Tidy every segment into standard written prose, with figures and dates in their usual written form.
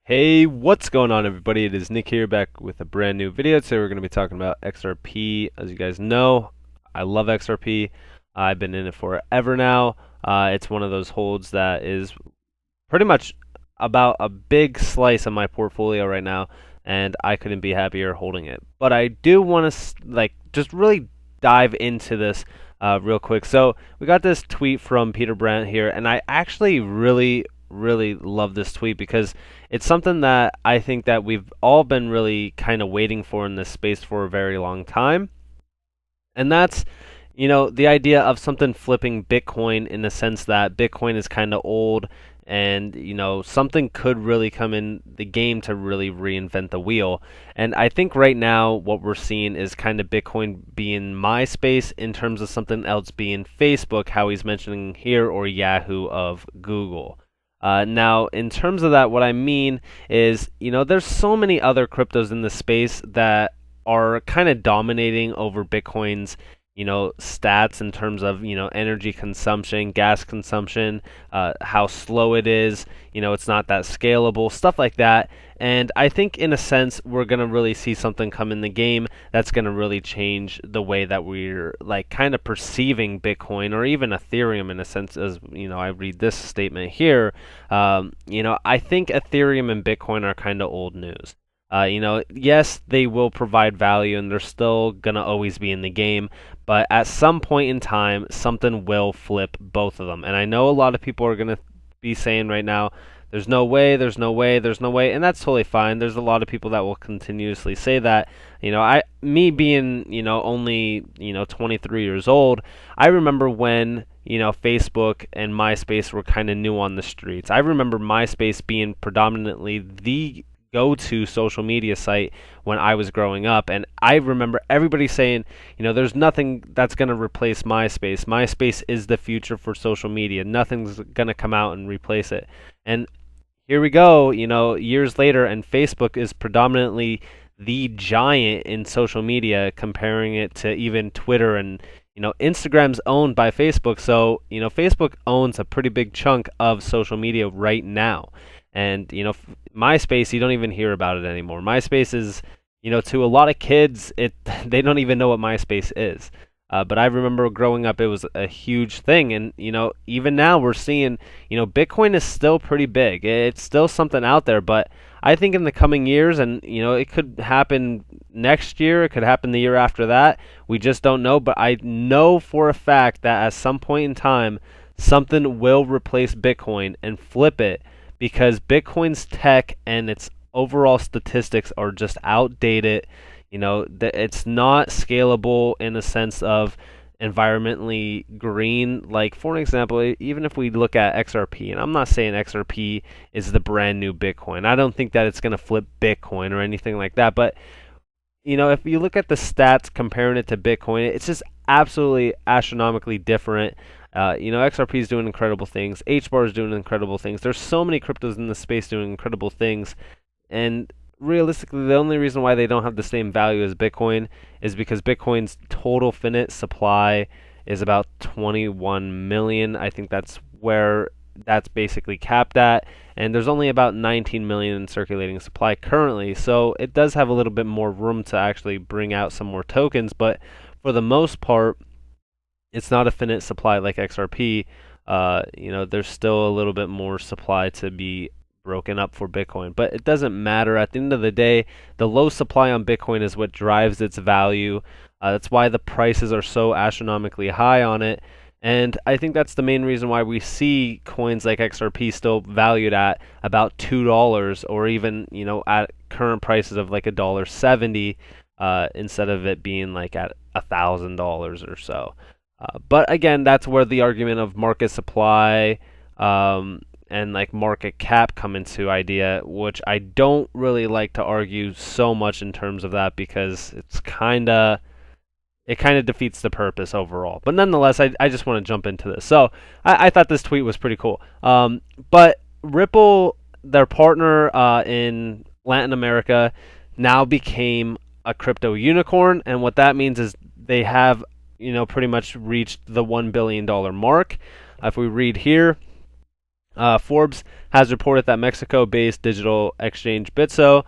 Hey, what's going on, everybody? It is Nick here, back with a brand new video. Today we're going to be talking about XRP. As you guys know, I love XRP. I've been in it forever now. It's one of those holds that is pretty much about a big slice of my portfolio right now, and I couldn't be happier holding it. But I do want to just really dive into this real quick. So we got this tweet from Peter Brandt here, and I actually really love this tweet because it's something that I think that we've all been really kind of waiting for in this space for a very long time. And that's, the idea of something flipping Bitcoin in the sense that Bitcoin is kind of old and, something could really come in the game to really reinvent the wheel. And I think right now what we're seeing is kind of Bitcoin being MySpace in terms of something else being Facebook, how he's mentioning here, or Yahoo of Google. Now, in terms of that, what I mean is, there's so many other cryptos in the space that are kind of dominating over Bitcoin's, stats in terms of, energy consumption, gas consumption, how slow it is, it's not that scalable, stuff like that. And I think, in a sense, we're going to really see something come in the game that's going to really change the way that we're, kind of perceiving Bitcoin or even Ethereum, in a sense, as, I read this statement here. I think Ethereum and Bitcoin are kind of old news. Yes, they will provide value and they're still going to always be in the game, but at some point in time, something will flip both of them. And I know a lot of people are going to be saying right now, there's no way, there's no way, there's no way, and that's totally fine. There's a lot of people that will continuously say that. Me being, only, 23 years old, I remember when, Facebook and MySpace were kind of new on the streets. I remember MySpace being predominantly the go-to social media site when I was growing up, and I remember everybody saying, there's nothing that's going to replace MySpace. MySpace is the future for social media. Nothing's going to come out and replace it. And here we go, years later, and Facebook is predominantly the giant in social media, comparing it to even Twitter, and Instagram's owned by Facebook, so Facebook owns a pretty big chunk of social media right now. And MySpace, you don't even hear about it anymore. MySpace is, to a lot of kids, they don't even know what MySpace is. But I remember growing up, it was a huge thing. And, even now we're seeing, Bitcoin is still pretty big. It's still something out there. But I think in the coming years, and, it could happen next year, it could happen the year after that. We just don't know. But I know for a fact that at some point in time, something will replace Bitcoin and flip it, because Bitcoin's tech and its overall statistics are just outdated. It's not scalable in a sense of environmentally green. Like, for an example, even if we look at XRP, and I'm not saying XRP is the brand new Bitcoin. I don't think that it's going to flip Bitcoin or anything like that. But, if you look at the stats comparing it to Bitcoin, it's just absolutely astronomically different. XRP is doing incredible things. HBAR is doing incredible things. There's so many cryptos in the space doing incredible things. And realistically, the only reason why they don't have the same value as Bitcoin is because Bitcoin's total finite supply is about 21 million. I think that's where that's basically capped at. And there's only about 19 million in circulating supply currently. So it does have a little bit more room to actually bring out some more tokens. But for the most part, it's not a finite supply like XRP. There's still a little bit more supply to be broken up for Bitcoin. But it doesn't matter. At the end of the day, the low supply on Bitcoin is what drives its value. That's why the prices are so astronomically high on it. And I think that's the main reason why we see coins like XRP still valued at about $2, or even, at current prices of like $1.70, instead of it being like at $1,000 or so. But again, that's where the argument of market supply and like market cap come into idea, which I don't really like to argue so much in terms of that, because it kind of defeats the purpose overall. But nonetheless, I just want to jump into this. So I thought this tweet was pretty cool. But Ripple, their partner in Latin America, now became a crypto unicorn, and what that means is they have pretty much reached the $1 billion mark. If we read here, Forbes has reported that Mexico-based digital exchange Bitso,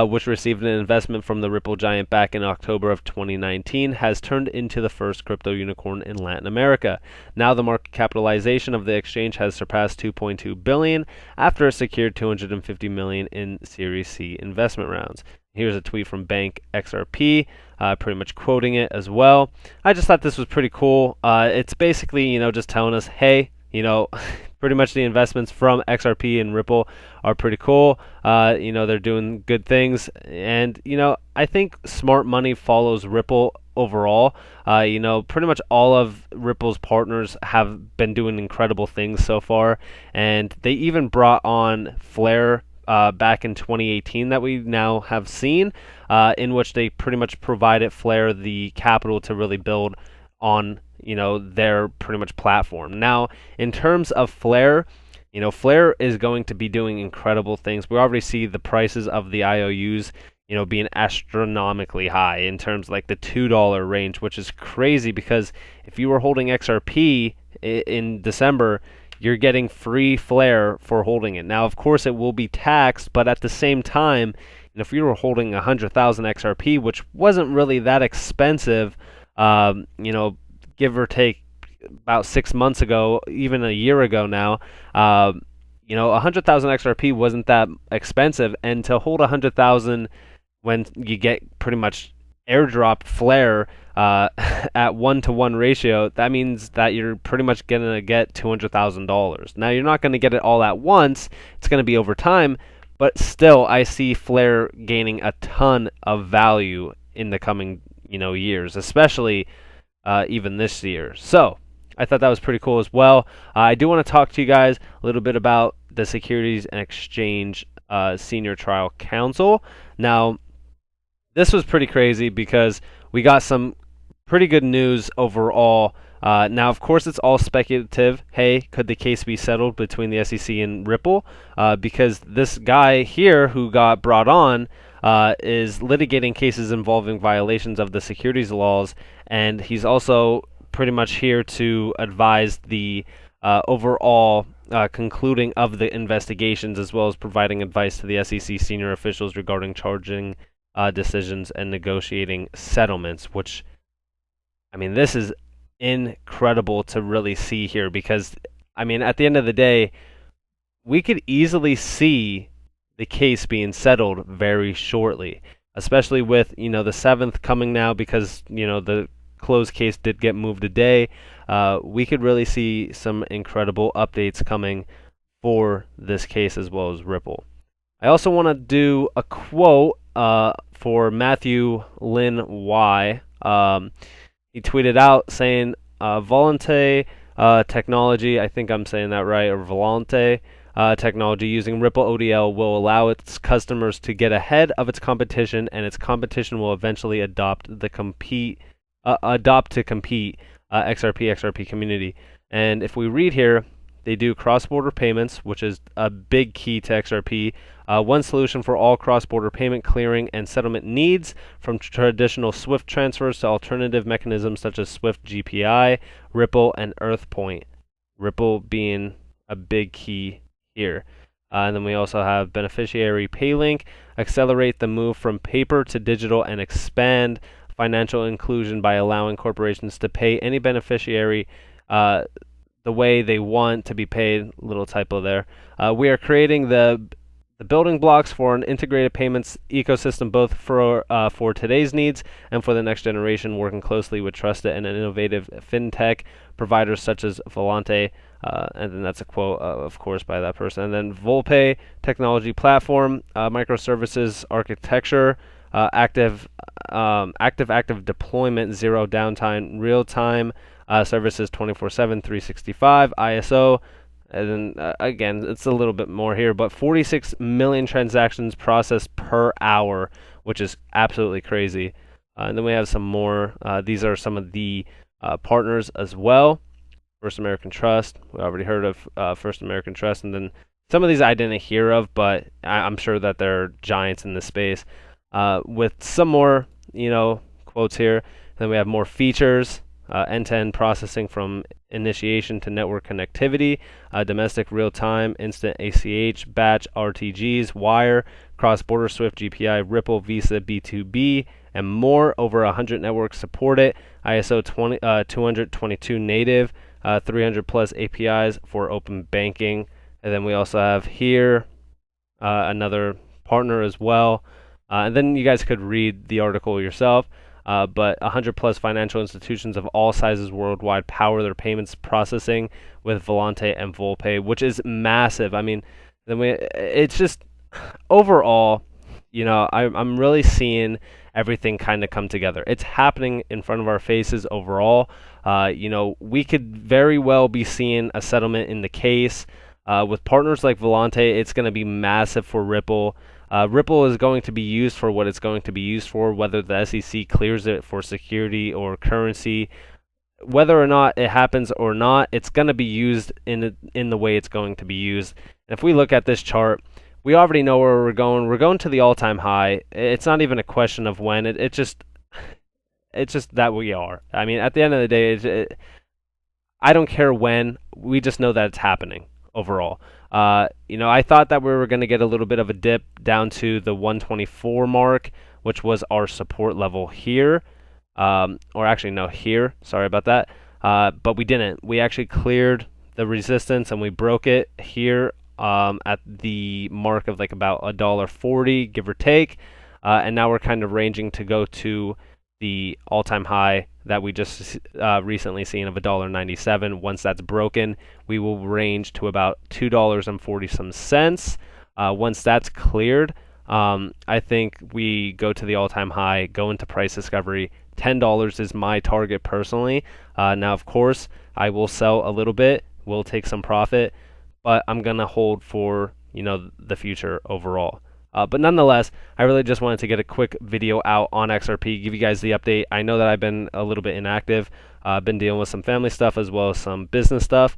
which received an investment from the Ripple giant back in October of 2019, has turned into the first crypto unicorn in Latin America. Now the market capitalization of the exchange has surpassed 2.2 billion after it secured 250 million in Series C investment rounds. Here's a tweet from Bank XRP, pretty much quoting it as well. I just thought this was pretty cool. It's basically, just telling us, hey, pretty much the investments from XRP and Ripple are pretty cool. They're doing good things, and I think smart money follows Ripple overall. Pretty much all of Ripple's partners have been doing incredible things so far, and they even brought on Flare back in 2018 that we now have seen, in which they pretty much provided Flare the capital to really build on their pretty much platform. Now, in terms of Flare, Flare is going to be doing incredible things. We already see the prices of the IOUs, being astronomically high in terms like the $2 range, which is crazy because if you were holding XRP in December, you're getting free Flare for holding it. Now, of course, it will be taxed, but at the same time, if you were holding 100,000 XRP, which wasn't really that expensive, give or take about 6 months ago, even a year ago now, 100,000 XRP wasn't that expensive, and to hold 100,000 when you get pretty much airdrop Flare at 1-to-1 ratio, that means that you're pretty much going to get $200,000. Now, you're not going to get it all at once. It's going to be over time, but still, I see Flare gaining a ton of value in the coming years, especially even this year. So I thought that was pretty cool as well. I do want to talk to you guys a little bit about the Securities and Exchange Senior Trial Counsel. Now, this was pretty crazy because we got some pretty good news overall. Now, of course, it's all speculative. Hey, could the case be settled between the SEC and Ripple? Because this guy here who got brought on is litigating cases involving violations of the securities laws, and he's also pretty much here to advise the overall concluding of the investigations, as well as providing advice to the SEC senior officials regarding charging decisions and negotiating settlements, which, this is incredible to really see here because, at the end of the day, we could easily see the case being settled very shortly, especially with, the 7th coming now because, the closed case did get moved a day. We could really see some incredible updates coming for this case as well as Ripple. I also want to do a quote for Matthew Lin Y. He tweeted out saying, Vellante technology, I think I'm saying that right, or Vellante technology using Ripple ODL will allow its customers to get ahead of its competition, and its competition will eventually adopt to compete XRP community. And if we read here, they do cross-border payments, which is a big key to XRP. One solution for all cross-border payment clearing and settlement needs, from traditional SWIFT transfers to alternative mechanisms such as SWIFT GPI, Ripple, and EarthPoint. Ripple being a big key here. And then we also have beneficiary PayLink, accelerate the move from paper to digital and expand financial inclusion by allowing corporations to pay any beneficiary the way they want to be paid. Little typo there. We are creating the building blocks for an integrated payments ecosystem, both for today's needs and for the next generation, working closely with trusted and innovative fintech providers such as Vellante, and then that's a quote, of course, by that person. And then Volpay technology platform, microservices architecture, active deployment, zero downtime, real time services 24/7, 365, ISO. And then, again, it's a little bit more here, but 46 million transactions processed per hour, which is absolutely crazy. And then we have some more. These are some of the partners as well. First American Trust. We already heard of First American Trust. And then some of these I didn't hear of, but I'm sure that they're giants in this space. With some more, quotes here. Then we have more features. end-to-end processing from initiation to network connectivity, domestic real-time, instant ACH, batch RTGs, wire, cross-border SWIFT, GPI, Ripple, Visa, B2B, and more. Over 100 networks support it. ISO 222 native, 300 plus APIs for open banking. And then we also have here another partner as well. And then you guys could read the article yourself. But 100 plus financial institutions of all sizes worldwide power their payments processing with Vellante and Volpay, which is massive. I mean, it's just overall, I'm really seeing everything kind of come together. It's happening in front of our faces overall. We could very well be seeing a settlement in the case. With partners like Vellante, it's going to be massive for Ripple. Ripple is going to be used for what it's going to be used for, whether the SEC clears it for security or currency. Whether or not it happens or not, it's going to be used in the way it's going to be used. And if we look at this chart, we already know where we're going. We're going to the all-time high. It's not even a question of when. It's just that we are. I mean, at the end of the day, I don't care when. We just know that it's happening overall. I thought that we were going to get a little bit of a dip down to the 124 mark, which was our support level here. Or actually, no, here. Sorry about that. But we didn't. We actually cleared the resistance and we broke it here at the mark of like about $1.40, give or take. And now we're kind of ranging to go to the all-time high that we just recently seen of $1.97. Once that's broken, we will range to about $2.40 some cents. Once that's cleared, I think we go to the all-time high, go into price discovery. $10 is my target personally. Now, of course, I will sell a little bit, will take some profit, but I'm gonna hold for the future overall. But nonetheless, I really just wanted to get a quick video out on XRP, give you guys the update. I know that I've been a little bit inactive. I've been dealing with some family stuff as well as some business stuff.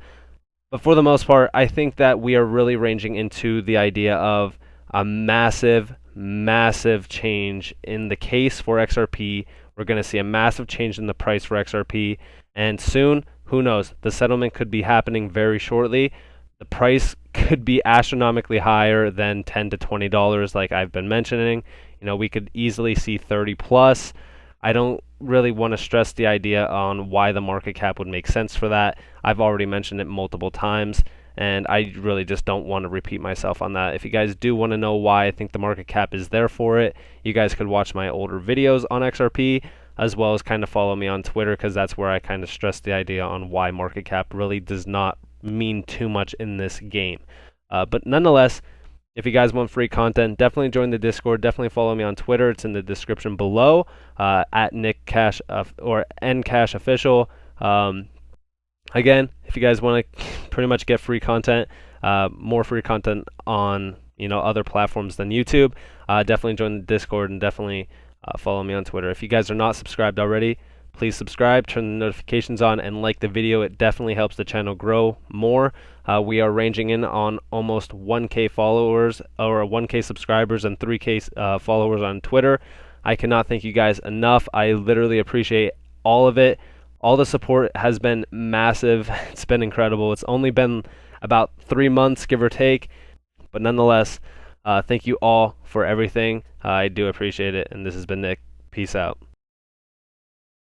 But for the most part, I think that we are really ranging into the idea of a massive, massive change in the case for XRP. We're going to see a massive change in the price for XRP. And soon, who knows, the settlement could be happening very shortly. The price could be astronomically higher than $10 to $20 like I've been mentioning. We could easily see 30 plus. I don't really want to stress the idea on why the market cap would make sense for that. I've already mentioned it multiple times, and I really just don't want to repeat myself on that. If you guys do want to know why I think the market cap is there for it, you guys could watch my older videos on XRP, as well as kind of follow me on Twitter, because that's where I kind of stress the idea on why market cap really does not mean too much in this game. But nonetheless, if you guys want free content, definitely join the Discord. Definitely follow me on Twitter. It's in the description below, at NCash or NCashOfficial. Again, if you guys want to pretty much get free content, more free content on other platforms than YouTube, definitely join the Discord and definitely follow me on Twitter. If you guys are not subscribed already, please subscribe, turn the notifications on, and like the video. It definitely helps the channel grow more. We are ranging in on almost 1K followers, or 1K subscribers, and 3K followers on Twitter. I cannot thank you guys enough. I literally appreciate all of it. All the support has been massive. It's been incredible. It's only been about 3 months, give or take. But nonetheless, thank you all for everything. I do appreciate it. And this has been Nick. Peace out.